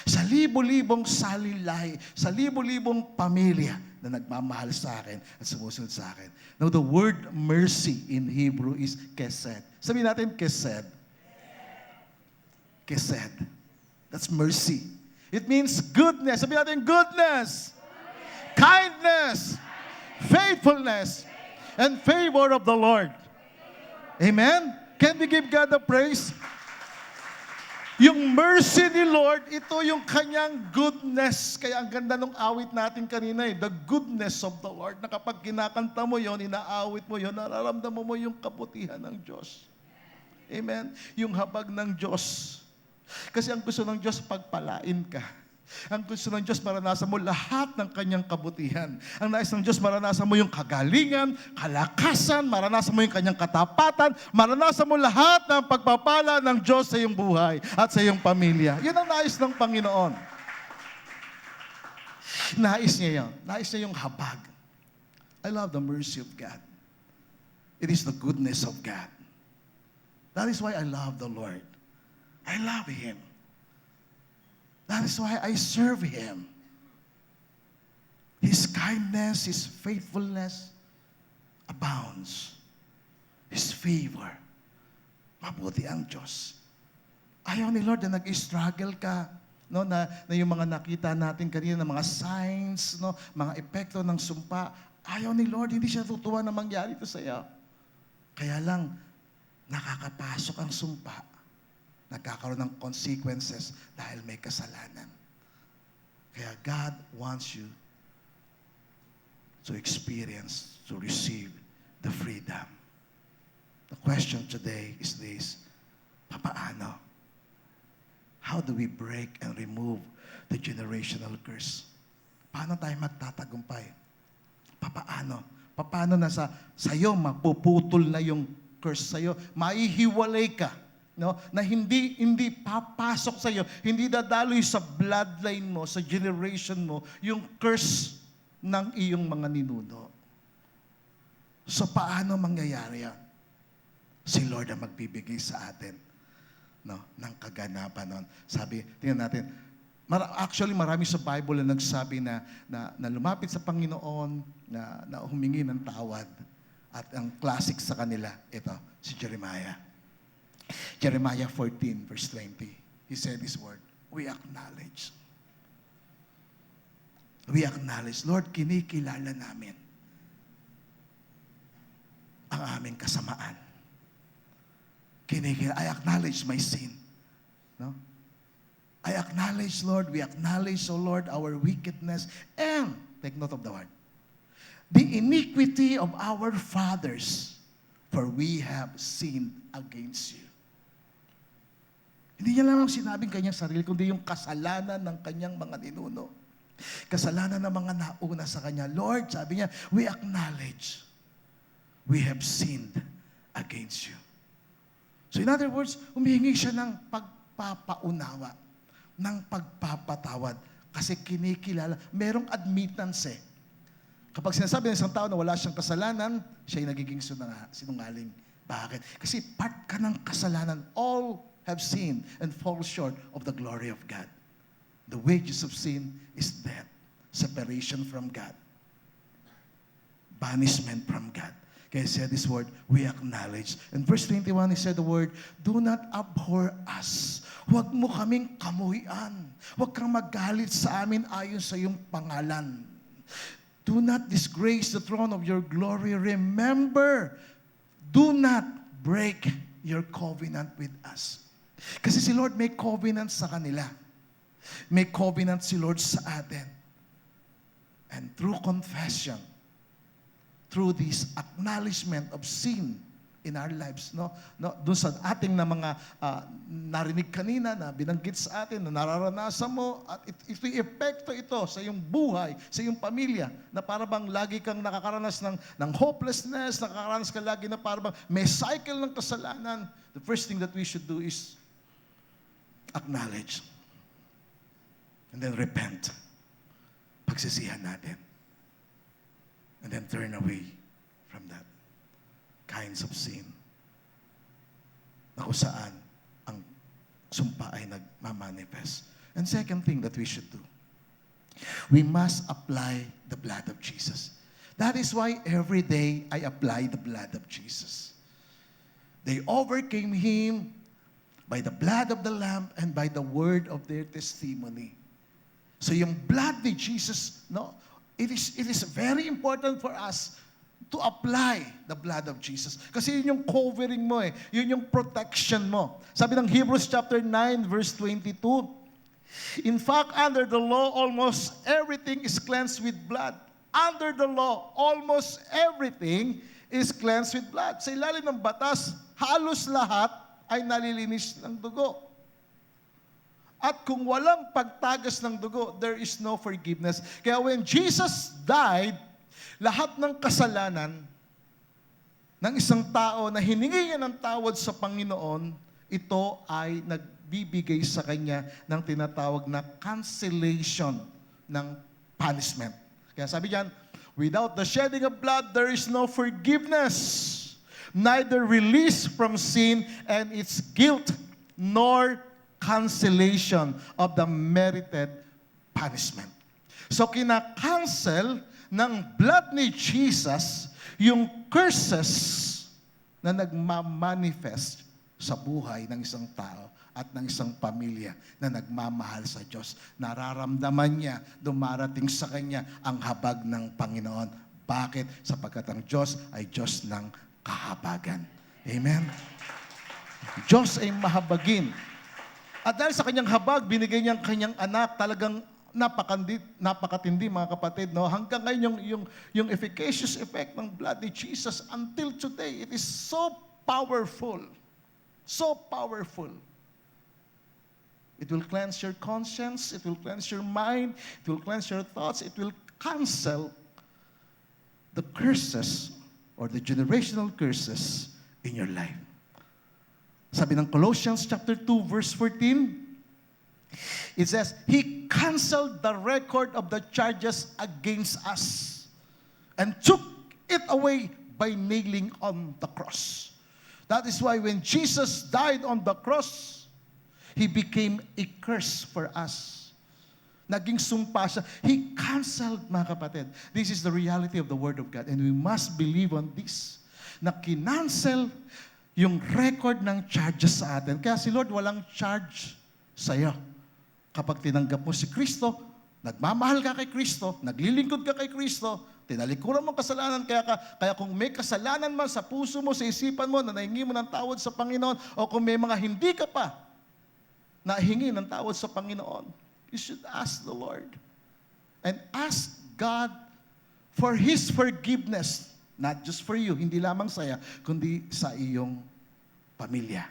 sa libo-libong salilay, sa libo-libong pamilya na nagmamahal sa akin at sumusunod sa akin. Now, the word mercy in Hebrew is kesed. Sabihin natin, kesed. Kesed. That's mercy. It means goodness. Sabihin natin, goodness, kindness, faithfulness, and favor of the Lord. Amen? Can we give God the praise? Yung mercy ni Lord, ito yung kanyang goodness. Kaya ang ganda ng awit natin kanina eh, the goodness of the Lord. Na kapag kinakanta mo yon, inaawit mo yon, nararamdaman mo yung kabutihan ng Diyos. Amen? Yung habag ng Diyos. Kasi ang gusto ng Diyos, pagpalain ka. Ang gusto ng Diyos, maranasan mo lahat ng kanyang kabutihan. Ang nais ng Diyos, maranasan mo yung kagalingan, kalakasan, maranasan mo yung kanyang katapatan, maranasan mo lahat ng pagpapala ng Diyos sa iyong buhay at sa iyong pamilya. Yun ang nais ng Panginoon. Nais niya yun. Nais niya yung habag. I love the mercy of God. It is the goodness of God. That is why I love the Lord. I love Him. That is why I serve Him. His kindness, His faithfulness abounds. His favor. Mabuti ang Diyos. Ayaw ni Lord na nag-struggle ka, no, na yung mga nakita natin kanina, na mga signs, no, mga epekto ng sumpa. Ayaw ni Lord, hindi siya tutuwa na mangyari ito sa iyo. Kaya lang, nakakapasok ang sumpa. Nagkakaroon ng consequences dahil may kasalanan. Kaya God wants you to experience, to receive the freedom. The question today is this: papaano? How do we break and remove the generational curse? Paano tayo magtatagumpay? Papaano? Paano na sa'yo mapuputol na yung curse sa'yo? Maihiwalay ka. No, na hindi papasok sa iyo, hindi dadaloy sa bloodline mo, sa generation mo, yung curse ng iyong mga ninuno. So paano mangyayari yan? Si Lord ang magbibigay sa atin, no, ng kaganapan nun. Sabi, tingnan natin, actually marami sa Bible na nagsabi na lumapit sa Panginoon, na humingi ng tawad. At ang classic sa kanila, ito, si Jeremiah. Jeremiah 14, verse 20. He said this word, we acknowledge. We acknowledge, Lord, kinikilala namin ang aming kasamaan. I acknowledge my sin. No? I acknowledge, Lord, we acknowledge, O Lord, our wickedness, and, take note of the word, the iniquity of our fathers, for we have sinned against you. Hindi niya lang sinabing kanyang sarili, kundi yung kasalanan ng kanyang mga ninuno. Kasalanan ng mga nauna sa kanya. Lord, sabi niya, we acknowledge we have sinned against you. So in other words, humihingi siya ng pagpapaunawa, ng pagpapatawad. Kasi kinikilala, merong admittance Kapag sinasabi ng isang tao na wala siyang kasalanan, siya ay nagiging sinungaling Bakit? Kasi part ka ng kasalanan. All have sinned and fall short of the glory of God. The wages of sin is death, separation from God, banishment from God. Kaya said this word, we acknowledge. In verse 21, he said the word, do not abhor us. Huwag mo kaming kamuhian. Huwag kang magalit sa amin ayon sa iyong pangalan. Do not disgrace the throne of your glory. Remember, do not break your covenant with us. Kasi si Lord may covenant sa kanila. May covenant si Lord sa atin. And through confession, through this acknowledgement of sin in our lives, doon sa ating na mga narinig kanina, na binanggit sa atin, na nararanasan mo, at ito'y epekto ito sa iyong buhay, sa iyong pamilya, na parang lagi kang nakakaranas ng hopelessness, nakakaranas ka lagi na parang may cycle ng kasalanan. The first thing that we should do is acknowledge and then repent. Pagsisihan natin. And then turn away from that kinds of sin na kung saan ang sumpa ay nagmamanifest. And second thing that we should do, we must apply the blood of Jesus. That is why every day I apply the blood of Jesus. They overcame him by the blood of the Lamb and by the word of their testimony. So yung blood ni Jesus, it is very important for us to apply the blood of Jesus. Kasi yun yung covering mo Yun yung protection mo. Sabi ng Hebrews chapter 9 verse 22, in fact, under the law, almost everything is cleansed with blood. Under the law, almost everything is cleansed with blood. Sa ilalim ng batas, halos lahat ay nalilinis ng dugo. At kung walang pagtagas ng dugo, there is no forgiveness. Kaya when Jesus died, lahat ng kasalanan ng isang tao na hiningi niya ng tawad sa Panginoon, ito ay nagbibigay sa kanya ng tinatawag na cancellation ng punishment. Kaya sabi diyan, without the shedding of blood, there is no forgiveness, neither release from sin and its guilt, nor cancellation of the merited punishment. So kina-cancel ng blood ni Jesus yung curses na nagmamanifest sa buhay ng isang tao at ng isang pamilya na nagmamahal sa Diyos. Nararamdaman niya, dumarating sa kanya ang habag ng Panginoon. Bakit? Sapagkat ang Diyos ay Diyos ng kahabagan. Amen? Diyos ay mahabagin. At dahil sa kanyang habag, binigay niya ang kanyang anak, talagang napakatindi mga kapatid. Hanggang ngayon yung efficacious effect ng blood ni Jesus until today, it is so powerful. So powerful. It will cleanse your conscience, it will cleanse your mind, it will cleanse your thoughts, it will cancel the curses or the generational curses in your life. Sabi ng Colossians chapter 2 verse 14, it says, He canceled the record of the charges against us and took it away by nailing on the cross. That is why when Jesus died on the cross, He became a curse for us. Naging sumpa siya. He canceled, mga kapatid. This is the reality of the Word of God and we must believe on this. Na kinancel yung record ng charges sa atin. Kaya si Lord walang charge sa'yo. Kapag tinanggap mo si Kristo, nagmamahal ka kay Kristo, naglilingkod ka kay Kristo, tinalikuran mo kasalanan, kaya kung may kasalanan man sa puso mo, sa isipan mo, na nahingi mo ng tawad sa Panginoon, o kung may mga hindi ka pa nahingi ng tawad sa Panginoon, you should ask the Lord. And ask God for His forgiveness. Not just for you, hindi lamang saya, kundi sa iyong pamilya.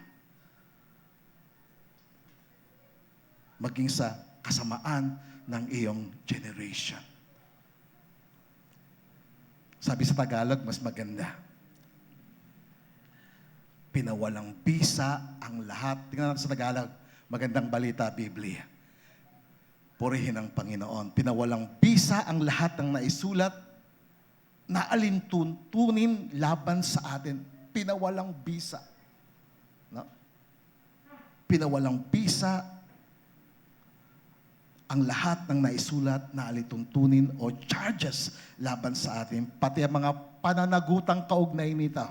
Maging sa kasamaan ng iyong generation. Sabi sa Tagalog, mas maganda. Pinawalang bisa ang lahat. Tingnan natin sa Tagalog, magandang balita, Biblia. Purihin ang Panginoon. Pinawalang bisa ang lahat ng naisulat na alintuntunin laban sa atin. pinawalang bisa. No? Pinawalang bisa ang lahat ng naisulat na alituntunin o charges laban sa atin, pati ang mga pananagutang kaugnay nito.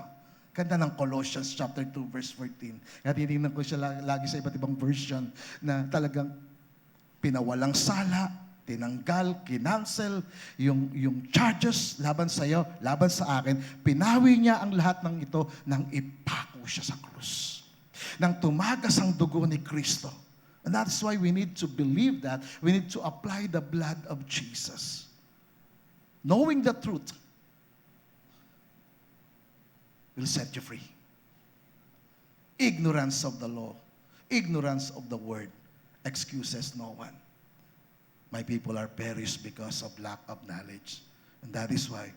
Ganda ng Colossians chapter 2 verse 14. Kaya titingnan ko siya lagi sa iba't ibang version na talagang pinawalang sala, tinanggal, kinancel yung charges laban sa iyo, laban sa akin. Pinawi niya ang lahat ng ito nang ipako siya sa krus. Nang tumagas ang dugo ni Kristo. And that's why we need to believe that. We need to apply the blood of Jesus. Knowing the truth will set you free. Ignorance of the law, ignorance of the word, excuses no one. My people are perished because of lack of knowledge. And that is why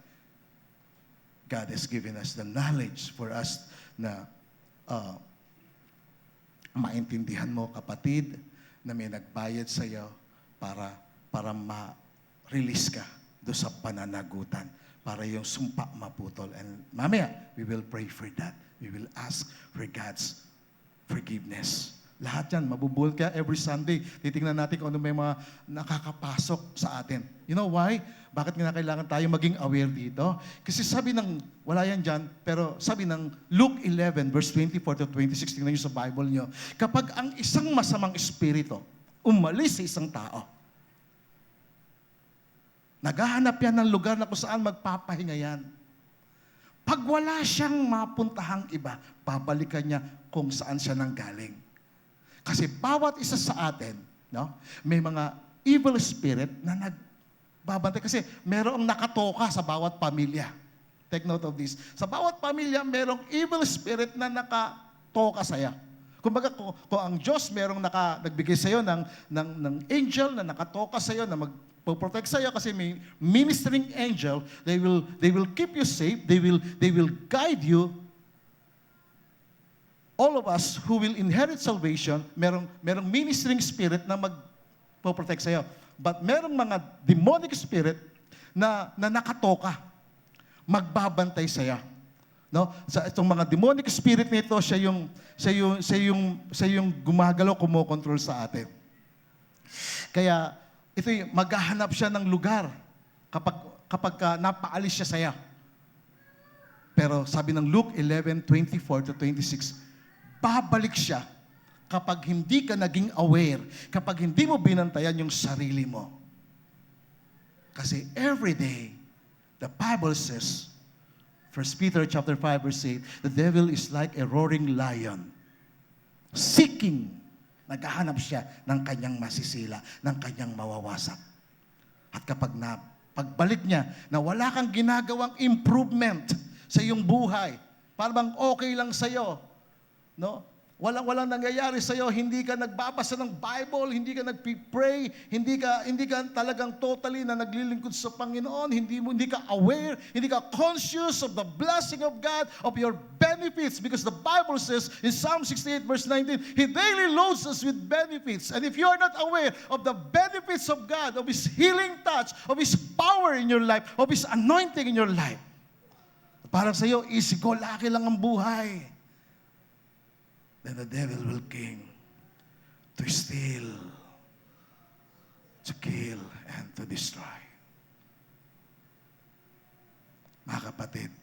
God has given us the knowledge for us na maintindihan mo, kapatid, na may nagbayad sa iyo para ma-release ka do sa pananagutan, para yung sumpa maputol. And mamaya, we will pray for that. We will ask for God's forgiveness. Lahat yan, mabubuhol kaya every Sunday. Titingnan natin kung ano may mga nakakapasok sa atin. You know why? Bakit nga kailangan tayo maging aware dito? Kasi sabi ng, wala yan dyan, pero sabi ng Luke 11, verse 24 to 26, tingnan nyo sa Bible nyo, kapag ang isang masamang espiritu umalis sa isang tao, naghahanap yan ng lugar na kung saan magpapahinga yan. Pag wala siyang mapuntahang iba, babalikan niya kung saan siya nanggaling. Kasi bawat isa sa atin, no, may mga evil spirit na nagbabantay. Kasi merong nakatoka sa bawat pamilya. Take note of this. Sa bawat pamilya, merong evil spirit na nakatoka sa'yo. Kumbaga, kung ang Diyos merong nagbigay sa'yo ng angel na nakatoka sa'yo, na magpo-protect sa'yo kasi may ministering angel, they will keep you safe, they will guide you. All of us who will inherit salvation, merong ministering spirit na magpo-protect sa'yo. But merong mga demonic spirit na nakatoka, magbabantay sa'yo. No? Sa itong mga demonic spirit nito, siya yung gumagalaw, kumokontrol sa atin. Kaya ito maghahanap siya ng lugar kapag napaalis siya sa'yo. Pero sabi ng Luke 11:24 to 26, babalik siya kapag hindi ka naging aware, kapag hindi mo binantayan yung sarili mo. Kasi every day, the Bible says, 1 Peter chapter 5 verse 8, the devil is like a roaring lion, seeking, naghahanap siya ng kanyang masisila, ng kanyang mawawasak. At pagbalik niya, na wala kang ginagawang improvement sa iyong buhay, parang okay lang sa'yo, no? Walang nangyayari sa iyo, hindi ka nagbabasa ng Bible, hindi ka nagpi-pray, hindi ka talagang totally na naglilingkod sa Panginoon, hindi ka aware, hindi ka conscious of the blessing of God, of your benefits, because the Bible says in Psalm 68 verse 19, He daily loads us with benefits. And if you are not aware of the benefits of God, of His healing touch, of His power in your life, of His anointing in your life, parang sa iyo, easy go, laki lang ang buhay. Then the devil will come to steal, to kill, and to destroy. Mga kapatid,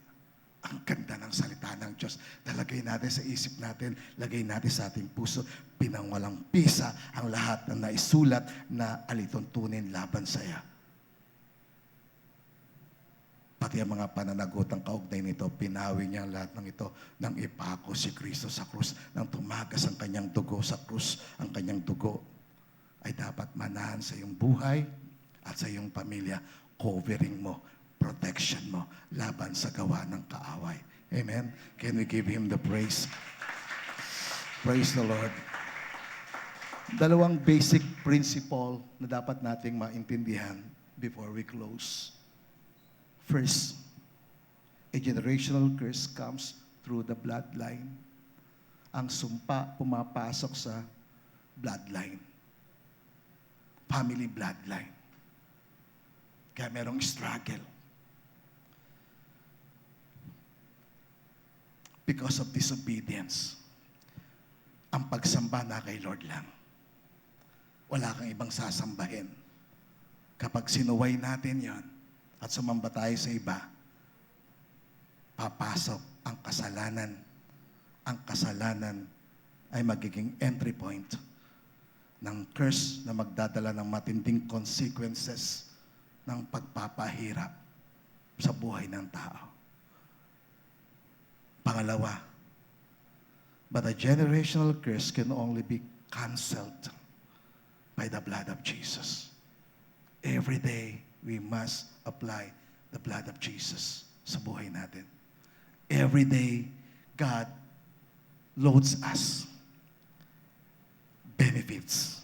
ang ganda ng salita ng Diyos. Lalagay natin sa isip natin, lagay natin sa ating puso, pinangwalang pisa ang lahat ng naisulat na alituntunin laban sa iyo. Pati ang mga pananagutang kaugnay nito, pinawi niya ang lahat ng ito nang ipako si Kristo sa krus, nang tumagas ang kanyang dugo sa krus. Ang kanyang dugo ay dapat manahan sa iyong buhay at sa iyong pamilya, covering mo, protection mo, laban sa gawa ng kaaway. Amen? Can we give Him the praise? Praise the Lord. Dalawang basic principle na dapat nating maintindihan before we close. First, a generational curse comes through the bloodline. Ang sumpa pumapasok sa bloodline. Family bloodline. Kaya merong struggle. because of disobedience. Ang pagsamba na kay Lord lang. Wala kang ibang sasambahin. Kapag sinuway natin yon at sumamba tayo sa iba, papasok ang kasalanan. Ang kasalanan ay magiging entry point ng curse na magdadala ng matinding consequences ng pagpapahirap sa buhay ng tao. Pangalawa, but a generational curse can only be canceled by the blood of Jesus. Every day, we must apply the blood of Jesus sa buhay natin. Every day, God loads us benefits.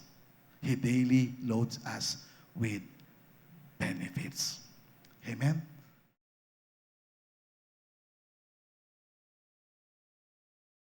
He daily loads us with benefits. Amen?